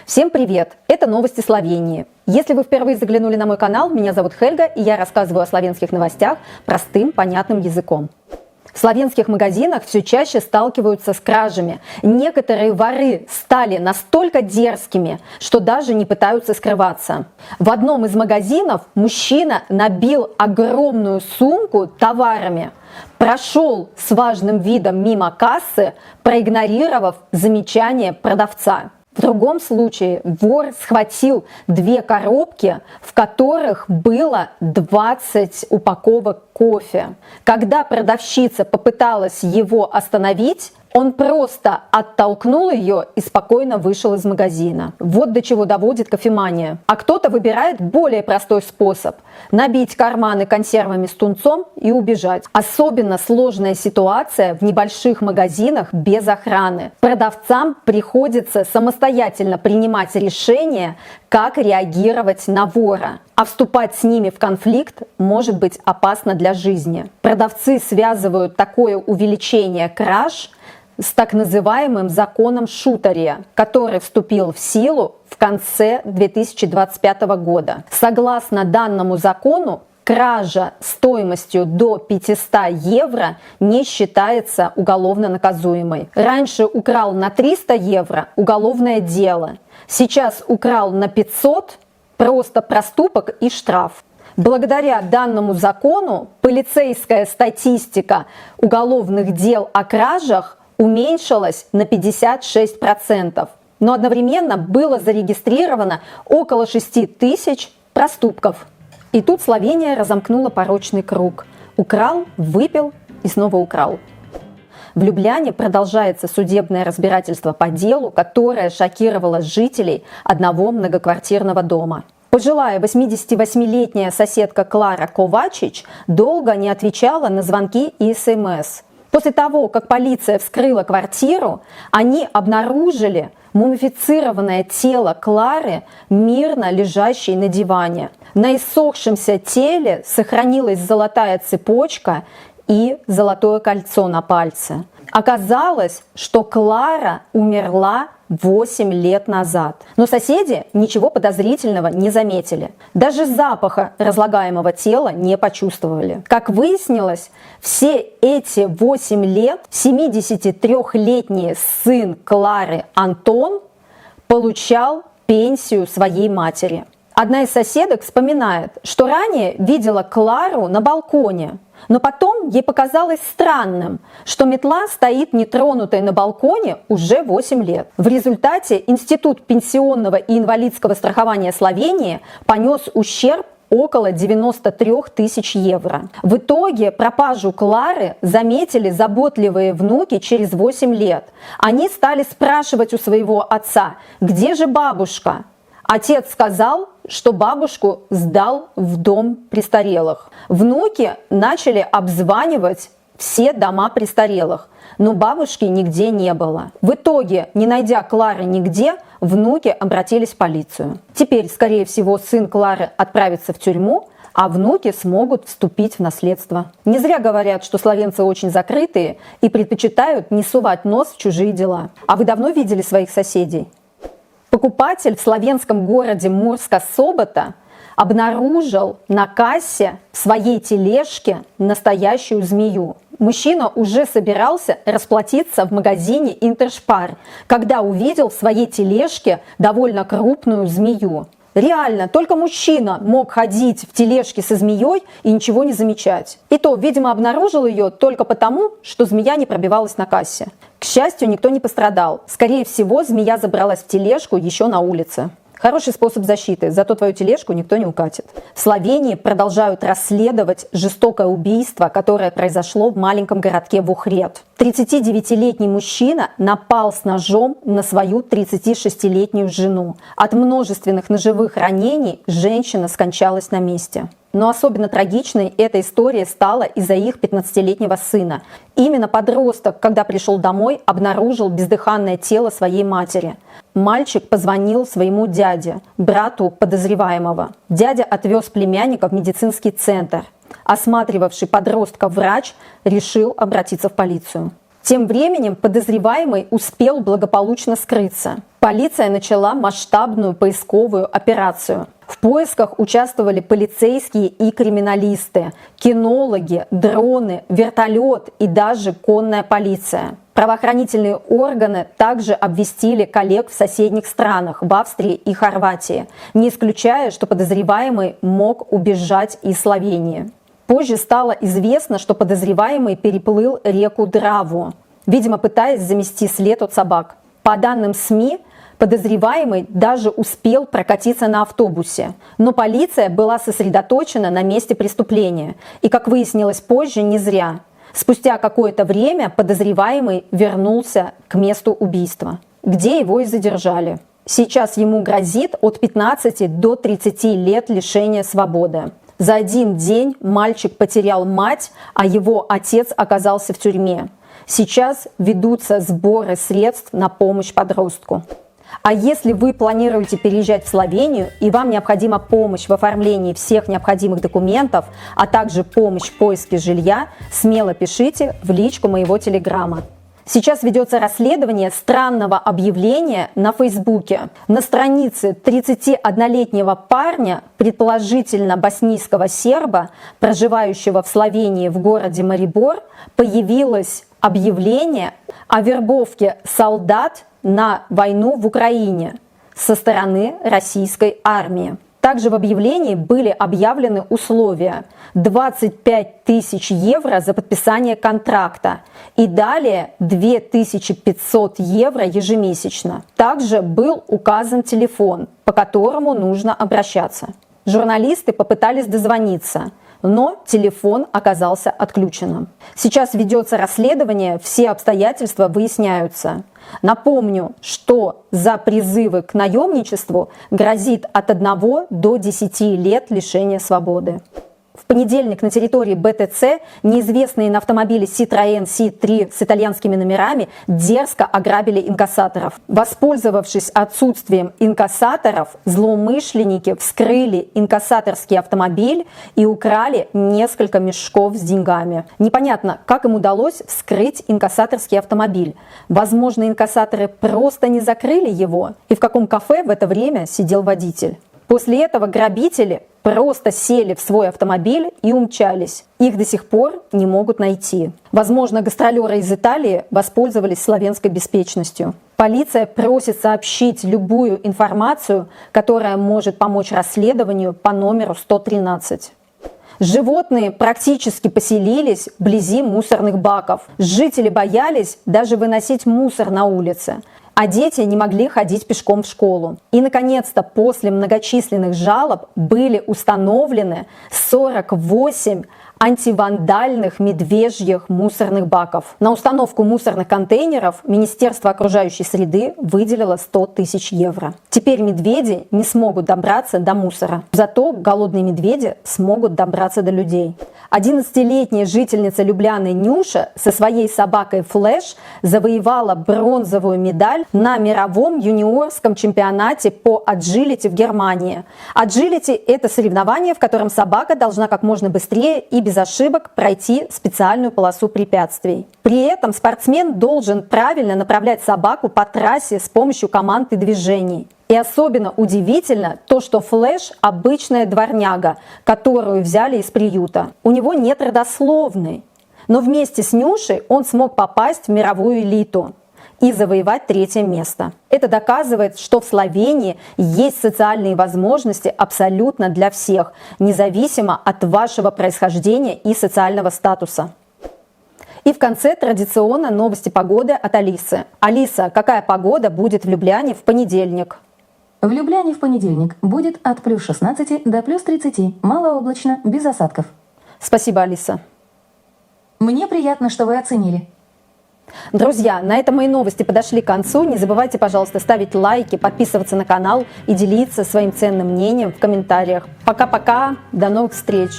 Всем привет! Это новости Словении. Если вы впервые заглянули на мой канал, меня зовут Хельга, и я рассказываю о словенских новостях простым, понятным языком. В словенских магазинах все чаще сталкиваются с кражами. Некоторые воры стали настолько дерзкими, что даже не пытаются скрываться. В одном из магазинов мужчина набил огромную сумку товарами, прошел с важным видом мимо кассы, проигнорировав замечание продавца. В другом случае вор схватил 2 коробки, в которых было 20 упаковок кофе. Когда продавщица попыталась его остановить, он просто оттолкнул ее и спокойно вышел из магазина. Вот до чего доводит кофемания. А кто-то выбирает более простой способ – набить карманы консервами с тунцом и убежать. Особенно сложная ситуация в небольших магазинах без охраны. Продавцам приходится самостоятельно принимать решение, как реагировать на вора. А вступать с ними в конфликт может быть опасно для жизни. Продавцы связывают такое увеличение краж с так называемым законом Шутария, который вступил в силу в конце 2025 года. Согласно данному закону, кража стоимостью до 500 евро не считается уголовно наказуемой. Раньше украл на 300 евро – уголовное дело. Сейчас украл на 500 – просто проступок и штраф. Благодаря данному закону полицейская статистика уголовных дел о кражах уменьшилась на 56%. Но одновременно было зарегистрировано около 6 тысяч проступков. И тут Словения разомкнула порочный круг. Украл, выпил и снова украл. В Любляне продолжается судебное разбирательство по делу, которое шокировало жителей одного многоквартирного дома. Пожилая 88-летняя соседка Клара Ковачич долго не отвечала на звонки и СМС. После того, как полиция вскрыла квартиру, они обнаружили мумифицированное тело Клары, мирно лежащей на диване. На иссохшемся теле сохранилась золотая цепочка и золотое кольцо на пальце. Оказалось, что Клара умерла 8 лет назад. Но соседи ничего подозрительного не заметили. Даже запаха разлагаемого тела не почувствовали. Как выяснилось, все эти 8 лет 73-летний сын Клары Антон получал пенсию своей матери. Одна из соседок вспоминает, что ранее видела Клару на балконе, но потом ей показалось странным, что метла стоит нетронутой на балконе уже 8 лет. В результате Институт пенсионного и инвалидского страхования Словении понес ущерб около 93 тысяч евро. В итоге пропажу Клары заметили заботливые внуки через 8 лет. Они стали спрашивать у своего отца: «Где же бабушка?» Отец сказал, что бабушку сдал в дом престарелых. Внуки начали обзванивать все дома престарелых, но бабушки нигде не было. В итоге, не найдя Клары нигде, внуки обратились в полицию. Теперь, скорее всего, сын Клары отправится в тюрьму, а внуки смогут вступить в наследство. Не зря говорят, что словенцы очень закрытые и предпочитают не сувать нос в чужие дела. А вы давно видели своих соседей? Покупатель в словенском городе Мурска-Собота обнаружил на кассе в своей тележке настоящую змею. Мужчина уже собирался расплатиться в магазине Интершпар, когда увидел в своей тележке довольно крупную змею. Реально, только мужчина мог ходить в тележке со змеей и ничего не замечать. И то, видимо, обнаружил ее только потому, что змея не пробивалась на кассе. К счастью, никто не пострадал. Скорее всего, змея забралась в тележку еще на улице. Хороший способ защиты, зато твою тележку никто не укатит. В Словении продолжают расследовать жестокое убийство, которое произошло в маленьком городке Вухред. 39-летний мужчина напал с ножом на свою 36-летнюю жену. От множественных ножевых ранений женщина скончалась на месте. Но особенно трагичной эта история стала из-за их 15-летнего сына. Именно подросток, когда пришел домой, обнаружил бездыханное тело своей матери. Мальчик позвонил своему дяде, брату подозреваемого. Дядя отвез племянника в медицинский центр. Осматривавший подростка врач решил обратиться в полицию. Тем временем подозреваемый успел благополучно скрыться. Полиция начала масштабную поисковую операцию. В поисках участвовали полицейские и криминалисты, кинологи, дроны, вертолет и даже конная полиция. Правоохранительные органы также обвестили коллег в соседних странах, в Австрии и Хорватии, не исключая, что подозреваемый мог убежать из Словении. Позже стало известно, что подозреваемый переплыл реку Драву, видимо, пытаясь замести след от собак. По данным СМИ, подозреваемый даже успел прокатиться на автобусе, но полиция была сосредоточена на месте преступления. И, как выяснилось позже, не зря. Спустя какое-то время подозреваемый вернулся к месту убийства, где его и задержали. Сейчас ему грозит от 15 до 30 лет лишения свободы. За один день мальчик потерял мать, а его отец оказался в тюрьме. Сейчас ведутся сборы средств на помощь подростку. А если вы планируете переезжать в Словению и вам необходима помощь в оформлении всех необходимых документов, а также помощь в поиске жилья, смело пишите в личку моего телеграма. Сейчас ведется расследование странного объявления на Фейсбуке. На странице 31-летнего парня, предположительно боснийского серба, проживающего в Словении в городе Марибор, появилось объявление о вербовке солдат на войну в Украине со стороны российской армии. Также в объявлении были объявлены условия: 25 тысяч евро за подписание контракта и далее 2500 евро ежемесячно. Также был указан телефон, по которому нужно обращаться. Журналисты попытались дозвониться, но телефон оказался отключенным. Сейчас ведется расследование, все обстоятельства выясняются. Напомню, что за призывы к наемничеству грозит от 1 до 10 лет лишения свободы. В понедельник на территории БТЦ неизвестные на автомобиле Citroën C3 с итальянскими номерами дерзко ограбили инкассаторов. Воспользовавшись отсутствием инкассаторов, злоумышленники вскрыли инкассаторский автомобиль и украли несколько мешков с деньгами. Непонятно, как им удалось вскрыть инкассаторский автомобиль. Возможно, инкассаторы просто не закрыли его, и в каком кафе в это время сидел водитель. После этого грабители просто сели в свой автомобиль и умчались. Их до сих пор не могут найти. Возможно, гастролеры из Италии воспользовались словенской беспечностью. Полиция просит сообщить любую информацию, которая может помочь расследованию, по номеру 113. Животные практически поселились вблизи мусорных баков. Жители боялись даже выносить мусор на улице, а дети не могли ходить пешком в школу. И, наконец-то, после многочисленных жалоб были установлены 48 антивандальных медвежьих мусорных баков. На установку мусорных контейнеров Министерство окружающей среды выделило 100 тысяч евро. Теперь медведи не смогут добраться до мусора. Зато голодные медведи смогут добраться до людей. 11-летняя жительница Любляны Нюша со своей собакой Флэш завоевала бронзовую медаль на мировом юниорском чемпионате по аджилити в Германии. Аджилити – это соревнование, в котором собака должна как можно быстрее и без ошибок пройти специальную полосу препятствий. При этом спортсмен должен правильно направлять собаку по трассе с помощью команд и движений. И особенно удивительно то, что Флэш – обычная дворняга, которую взяли из приюта. У него нет родословной. Но вместе с Нюшей он смог попасть в мировую элиту и завоевать 3-е место. Это доказывает, что в Словении есть социальные возможности абсолютно для всех, независимо от вашего происхождения и социального статуса. И в конце традиционно новости погоды от Алисы. Алиса, какая погода будет в Любляне в понедельник? В Любляне в понедельник будет от плюс 16 до плюс 30. Малооблачно, без осадков. Спасибо, Алиса. Мне приятно, что вы оценили. Друзья, на этом мои новости подошли к концу. Не забывайте, пожалуйста, ставить лайки, подписываться на канал и делиться своим ценным мнением в комментариях. Пока-пока, до новых встреч!